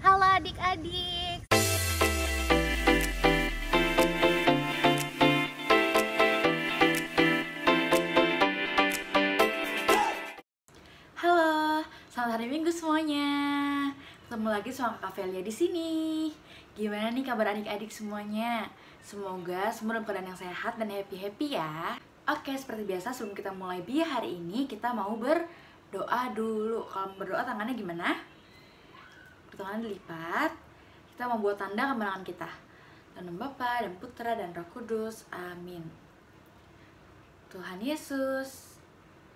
Halo adik-adik. Halo, selamat hari Minggu semuanya. Ketemu lagi sama Kakak Velia di sini. Gimana nih kabar adik-adik semuanya? Semoga semua dalam keadaan yang sehat dan happy-happy ya. Oke, seperti biasa sebelum kita mulai biar hari ini kita mau berdoa dulu. Kalau berdoa tangannya gimana? Tangan dilipat. Kita membuat tanda kemenangan kita. Dalam nama Bapa dan Putra dan Roh Kudus. Amin. Tuhan Yesus,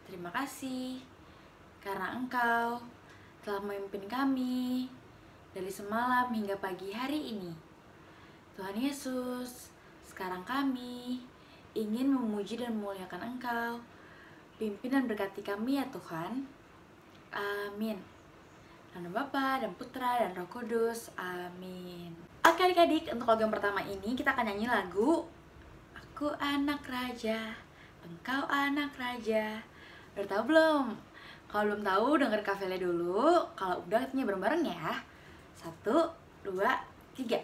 terima kasih karena Engkau telah memimpin kami dari semalam hingga pagi hari ini. Tuhan Yesus, sekarang kami ingin memuji dan memuliakan Engkau. Pimpin dan berkati kami ya Tuhan. Amin. Dalam nama Bapa dan Putra dan Roh Kudus. Amin. Oke adik-adik, untuk lagu yang pertama ini kita akan nyanyi lagu Aku Anak Raja, Engkau Anak Raja. Udah tahu belum? Kalau belum tahu, dengerin Kak Velia dulu. Kalau udah, kita nyanyi bareng-bareng ya. 1, 2, 3.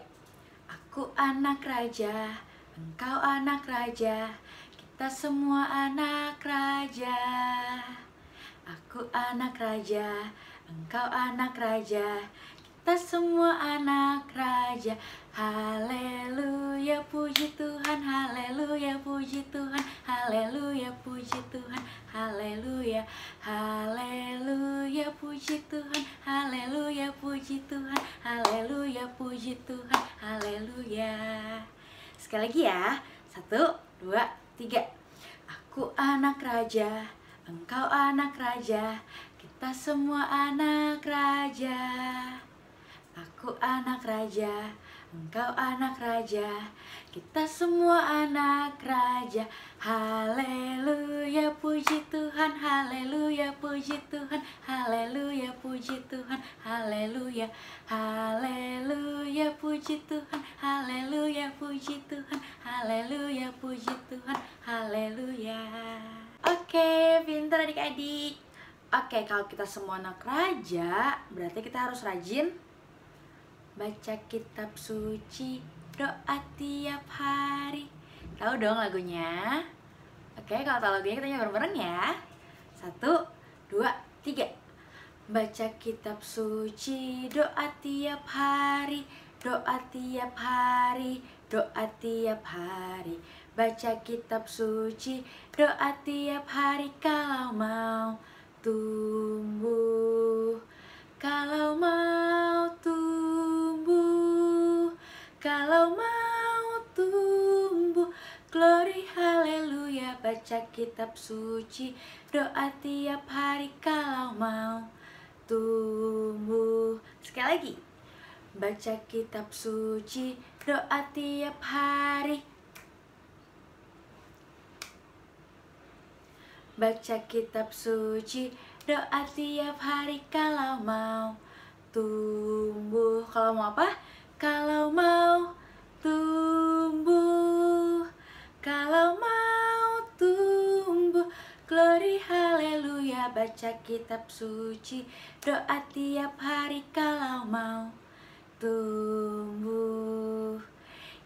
Aku anak raja, engkau anak raja, kita semua anak raja. Aku anak raja, engkau anak raja, kita semua anak raja. Haleluya, puji Tuhan, haleluya, puji Tuhan, haleluya, puji Tuhan, haleluya, haleluya, puji Tuhan, haleluya, puji Tuhan, haleluya, puji Tuhan, haleluya. Sekali lagi ya, 1, 2, 3. Aku anak raja, engkau anak raja, kita semua anak raja. Aku anak raja, engkau anak raja, kita semua anak raja. Haleluya, puji Tuhan, haleluya, puji Tuhan, haleluya, puji Tuhan, haleluya, haleluya, puji Tuhan, haleluya, puji Tuhan, haleluya, puji Tuhan, haleluya. Oke, pintar adik-adik. Oke, kalau kita semua anak raja, berarti kita harus rajin baca kitab suci, doa tiap hari. Tahu dong lagunya? Oke, kalau tahu lagunya kita nyanyi bareng-bareng ya. 1, 2, 3. Baca kitab suci, doa tiap hari, doa tiap hari, doa tiap hari. Baca kitab suci, doa tiap hari kalau mau tumbuh. Kalau mau tumbuh, kalau mau tumbuh, glory haleluya. Baca kitab suci, doa tiap hari kalau mau tumbuh. Sekali lagi, baca kitab suci, doa tiap hari. Baca kitab suci, doa tiap hari kalau mau tumbuh. Kalau mau apa? Kalau mau tumbuh. Kalau mau tumbuh, glory haleluya. Baca kitab suci, doa tiap hari kalau mau tumbuh.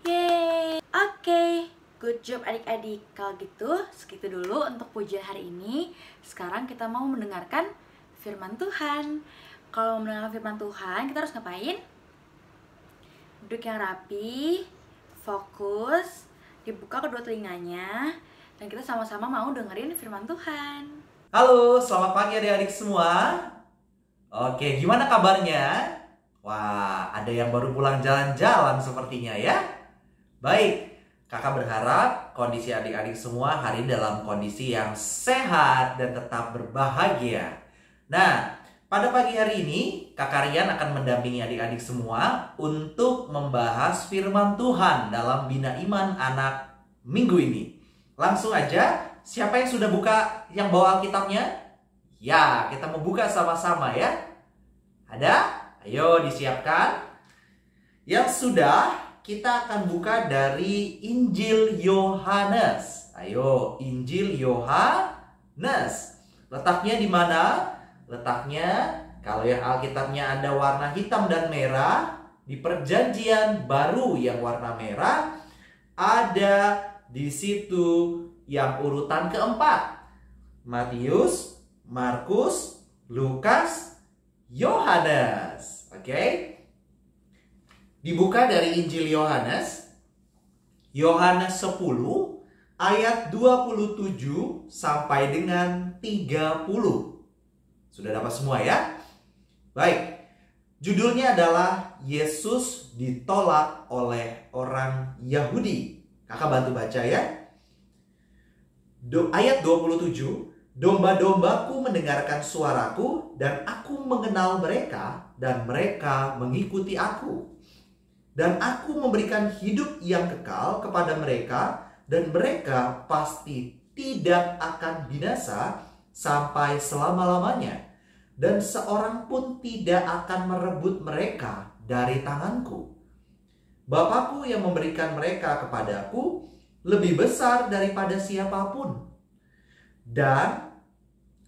Yeay. Oke. Good job adik-adik. Kalau gitu, segitu dulu untuk pujian hari ini. Sekarang kita mau mendengarkan firman Tuhan. Kalau mendengarkan firman Tuhan, kita harus ngapain? Duduk yang rapi, fokus, dibuka kedua telinganya, dan kita sama-sama mau dengerin firman Tuhan. Halo, selamat pagi adik-adik semua. Oke, gimana kabarnya? Wah, ada yang baru pulang jalan-jalan sepertinya ya. Baik. Kakak berharap kondisi adik-adik semua hari ini dalam kondisi yang sehat dan tetap berbahagia. Nah, pada pagi hari ini, Kakak Rian akan mendampingi adik-adik semua untuk membahas firman Tuhan dalam Bina Iman Anak minggu ini. Langsung aja, siapa yang sudah buka, yang bawa Alkitabnya? Ya, kita mau buka sama-sama ya. Ada? Ayo disiapkan. Yang sudah, kita akan buka dari Injil Yohanes. Ayo, Injil Yohanes. Letaknya di mana? Letaknya Kalau yang Alkitabnya ada warna hitam dan merah, di Perjanjian Baru yang warna merah, ada di situ yang urutan keempat. Matius, Markus, Lukas, Yohanes. Oke? Dibuka dari Injil Yohanes. Yohanes 10 ayat 27 sampai dengan 30. Sudah dapat semua ya? Baik. Judulnya adalah Yesus ditolak oleh orang Yahudi. Kakak bantu baca ya. Ayat 27. Domba-dombaku mendengarkan suaraku, dan aku mengenal mereka, dan mereka mengikuti aku. Dan aku memberikan hidup yang kekal kepada mereka, dan mereka pasti tidak akan binasa sampai selama-lamanya. Dan seorang pun tidak akan merebut mereka dari tanganku. Bapakku yang memberikan mereka kepadaku lebih besar daripada siapapun. Dan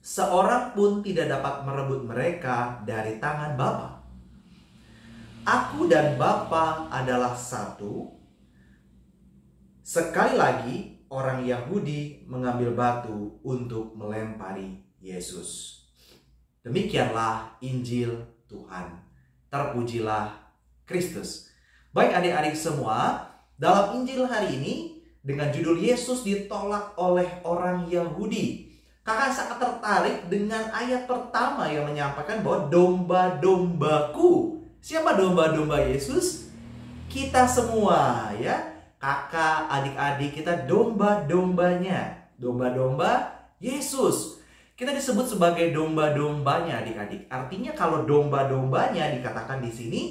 seorang pun tidak dapat merebut mereka dari tangan Bapa. Aku dan Bapa adalah satu. Sekali lagi, orang Yahudi mengambil batu untuk melempari Yesus. Demikianlah Injil Tuhan. Terpujilah Kristus. Baik adik-adik semua, dalam Injil hari ini dengan judul Yesus ditolak oleh orang Yahudi, kakak sangat tertarik dengan ayat pertama yang menyampaikan bahwa domba-dombaku. Siapa domba-domba Yesus? Kita semua ya. Kakak, adik-adik kita domba-dombanya. Domba-domba Yesus. Kita disebut sebagai domba-dombanya adik-adik. Artinya kalau domba-dombanya dikatakan di sini,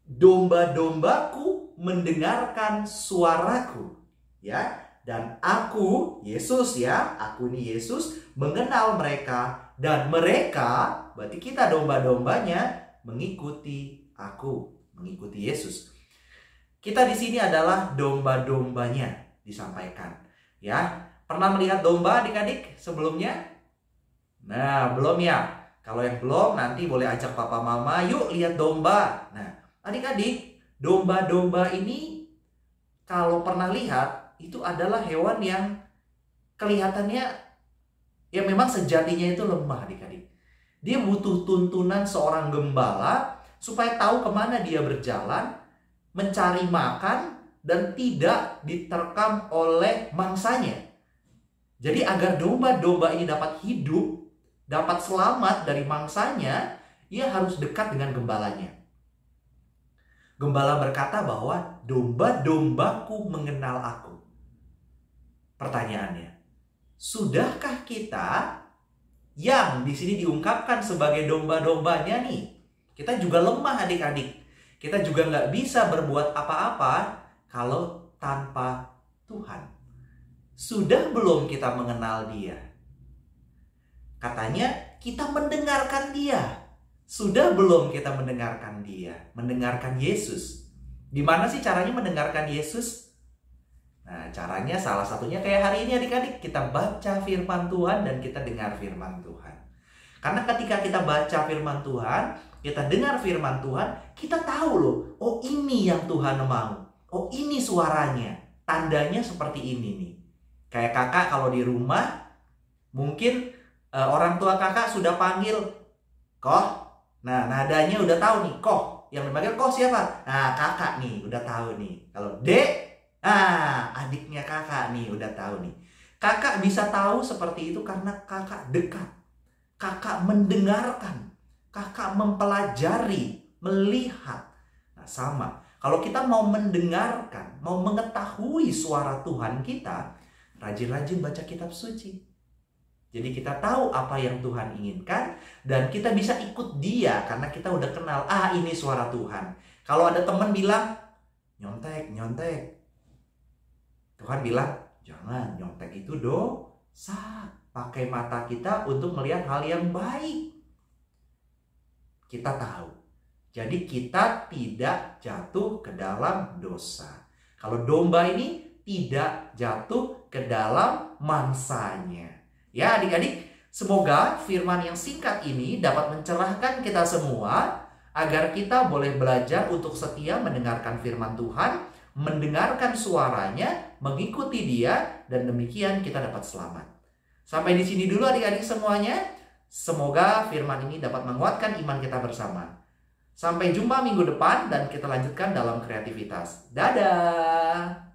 domba-dombaku mendengarkan suaraku, ya. Dan aku, Yesus ya, aku ini Yesus mengenal mereka, dan mereka, berarti kita domba-dombanya, mengikuti aku, mengikuti Yesus. Kita di sini adalah domba-dombanya disampaikan, ya. Pernah melihat domba adik-adik sebelumnya? Nah, belum ya? Kalau yang belum, nanti boleh ajak papa mama, yuk lihat domba. Nah, adik-adik, domba-domba ini kalau pernah lihat, itu adalah hewan yang kelihatannya ya memang sejatinya itu lemah adik-adik. Dia butuh tuntunan seorang gembala supaya tahu kemana dia berjalan, mencari makan, dan tidak diterkam oleh mangsanya. Jadi agar domba-domba ini dapat hidup, dapat selamat dari mangsanya, ia harus dekat dengan gembalanya. Gembala berkata bahwa domba-dombaku mengenal aku. Pertanyaannya, sudahkah kita yang di sini diungkapkan sebagai domba-dombanya nih? Kita juga lemah adik-adik. Kita juga nggak bisa berbuat apa-apa kalau tanpa Tuhan. Sudah belum kita mengenal Dia? Katanya kita mendengarkan Dia. Sudah belum kita mendengarkan Dia? Mendengarkan Yesus. Gimana sih caranya mendengarkan Yesus? Nah, caranya salah satunya kayak hari ini adik-adik. Kita baca firman Tuhan dan kita dengar firman Tuhan. Karena ketika kita baca firman Tuhan, kita dengar firman Tuhan, kita tahu loh, oh ini yang Tuhan mau. Oh ini suaranya. Tandanya seperti ini nih. Kayak kakak kalau di rumah, mungkin orang tua kakak sudah panggil, Koh. Nah, nadanya udah tahu nih, Koh. Yang dipanggil Koh siapa? Nah, kakak nih, udah tahu nih. Kalau Dek, adiknya kakak nih, udah tahu nih. Kakak bisa tahu seperti itu karena kakak dekat. Kakak mendengarkan. Kakak mempelajari, melihat. Nah, sama. Kalau kita mau mendengarkan, mau mengetahui suara Tuhan kita, rajin-rajin baca kitab suci. Jadi kita tahu apa yang Tuhan inginkan dan kita bisa ikut Dia karena kita udah kenal, ini suara Tuhan. Kalau ada teman bilang, nyontek. Tuhan bilang, jangan, nyontek itu dosa. Pakai mata kita untuk melihat hal yang baik. Kita tahu. Jadi kita tidak jatuh ke dalam dosa. Kalau domba ini tidak jatuh ke dalam mangsanya. Ya adik-adik, Semoga firman yang singkat ini dapat mencerahkan kita semua agar kita boleh belajar untuk setia mendengarkan firman Tuhan, mendengarkan suaranya, mengikuti Dia, dan demikian kita dapat selamat. Sampai di sini dulu adik-adik semuanya. Semoga firman ini dapat menguatkan iman kita bersama. Sampai jumpa minggu depan dan kita lanjutkan dalam kreativitas. Dadah!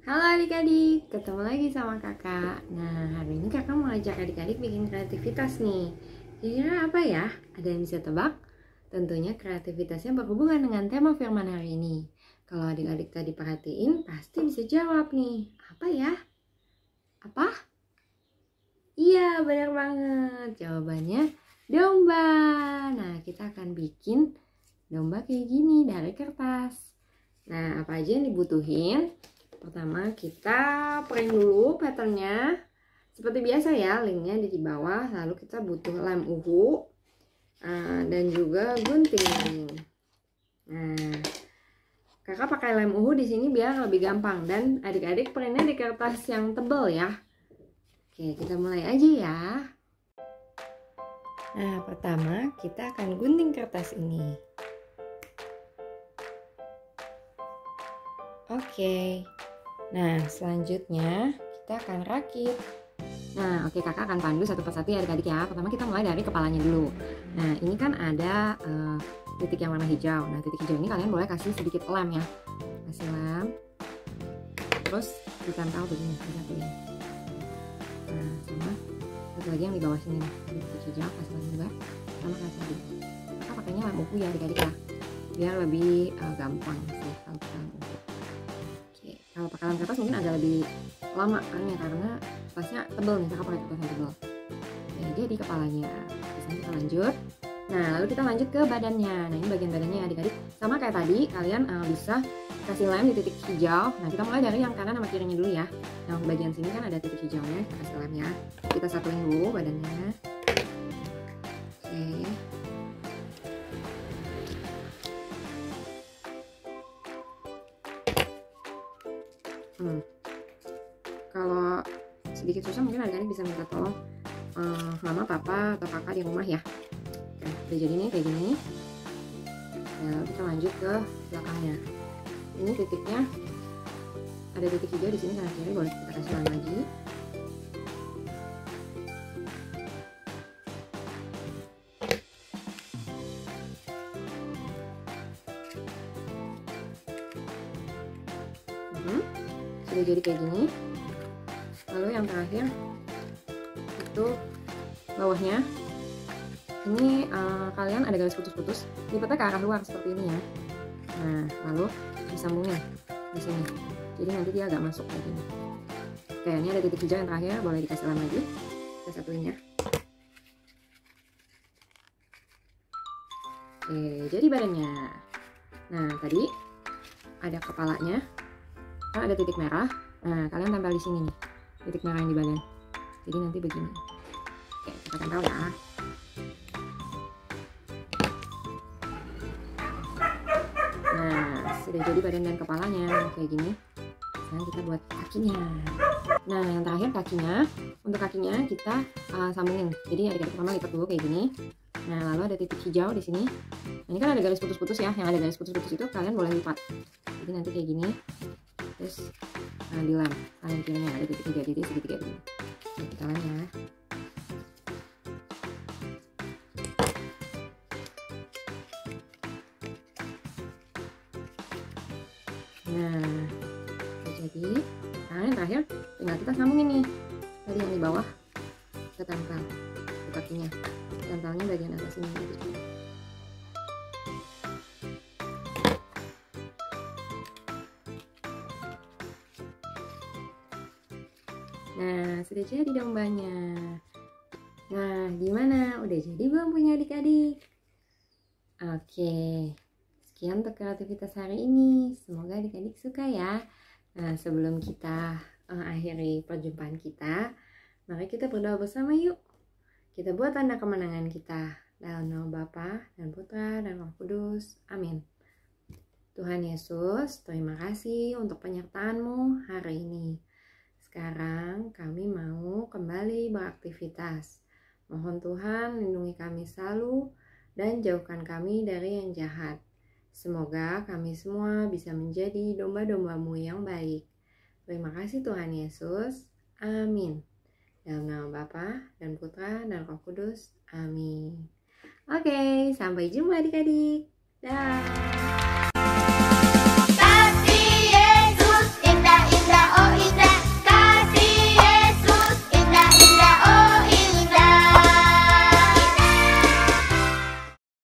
Halo adik-adik, ketemu lagi sama kakak. Nah, hari ini kakak mau ajak adik-adik bikin kreativitas nih. Kira-kira apa ya? Ada yang bisa tebak? Tentunya kreativitasnya berhubungan dengan tema firman hari ini. Kalau adik-adik tadi perhatiin, pasti bisa jawab nih. Apa ya? Apa? Iya, benar banget. Jawabannya domba. Nah, kita akan bikin domba kayak gini dari kertas. Nah, apa aja yang dibutuhin? Pertama, kita print dulu patternnya. Seperti biasa ya, linknya di bawah. Lalu kita butuh lem uhu dan juga gunting. Nah, kakak pakai lem uhu di sini biar lebih gampang, dan adik-adik printnya di kertas yang tebal ya. Oke, kita mulai aja ya. Nah, pertama kita akan gunting kertas ini. Oke. Nah, selanjutnya kita akan rakit. Nah, oke, kakak akan pandu satu persatu ya adik-adik ya. Pertama kita mulai dari kepalanya dulu. Nah, ini kan ada titik yang warna hijau. Nah, titik hijau ini kalian boleh kasih sedikit lem ya. Kasih lem. Terus ditempel begini, disatuin. Nah, sama satu lagi yang di bawah sini nih. Titik hijau, kasih lem juga. Sama kayak tadi. Kakak pakainya lem uhu ya adik-adik ya. Biar lebih gampang sih kalau kita lem uhu. Kalau pakai lem kertas mungkin agak lebih lama karena kertasnya tebal nih, kakak pakai kertas yang tebal. Nah, dia di kepalanya. Bisa kita lanjut. Nah, lalu kita lanjut ke badannya. Nah, ini bagian badannya ya adik-adik. Sama kayak tadi, kalian bisa kasih lem di titik hijau. Nah, kita mulai dari yang kanan sama kirinya dulu ya. Yang bagian sini kan ada titik hijaunya, kita kasih lem ya. Kita satuin dulu badannya. Oke. Kalau sedikit susah mungkin adik-adik bisa minta tolong mama, papa, atau kakak di rumah ya. Oke, udah jadi nih kayak gini. Nah, lalu kita lanjut ke belakangnya. Ini titiknya ada titik hijau di sini kanan kiri, boleh kita kasih lem lagi. Sudah jadi kayak gini. Lalu yang terakhir itu bawahnya. Ini kalian ada garis putus-putus, lipatnya ke arah luar seperti ini ya. Nah, lalu disambungin di sini. Jadi nanti dia agak masuk kayak gini. Oke, ini ada titik hijau yang terakhir, boleh dikasih lem lagi. Kita satuin ya. Oke, jadi badannya. Nah, tadi ada kepalanya. Kan ada titik merah. Nah, kalian tempel di sini nih, titik merah yang di badan. Jadi nanti begini. Oke, kita tempel ya. Nah, sudah jadi badan dan kepalanya kayak gini. Sekarang kita buat kakinya. Nah, yang terakhir kakinya. Untuk kakinya kita sambungin. Jadi adik-adik pertama lipat dulu kayak gini. Nah, lalu ada titik hijau di sini. Nah, ini kan ada garis putus-putus ya. Yang ada garis putus-putus itu kalian boleh lipat. Jadi nanti kayak gini. Terus dilem kanan kirinya ada titik tiga segitiga ini. Nah, kita lem ya. Nah, jadi yang terakhir tinggal kita sambungin nih tadi yang di bawah, kita tempel ke kakinya, tempelnya bagian atas ini gitu. Nah, sudah jadi dombanya. Nah, gimana? Udah jadi belum punya adik-adik? Oke, sekian untuk kreativitas hari ini. Semoga adik-adik suka ya. Nah, sebelum kita akhiri perjumpaan kita, mari kita berdoa bersama yuk. Kita buat tanda kemenangan kita. Dalam nama Bapa dan Putra dan Roh Kudus. Amin. Tuhan Yesus, terima kasih untuk penyertaan-Mu hari ini. Sekarang kami mau kembali beraktivitas. Mohon Tuhan lindungi kami selalu dan jauhkan kami dari yang jahat. Semoga kami semua bisa menjadi domba-domba-Mu yang baik. Terima kasih Tuhan Yesus. Amin. Dalam nama Bapa dan Putra dan Roh Kudus. Amin. Oke, sampai jumpa adik-adik. Dah.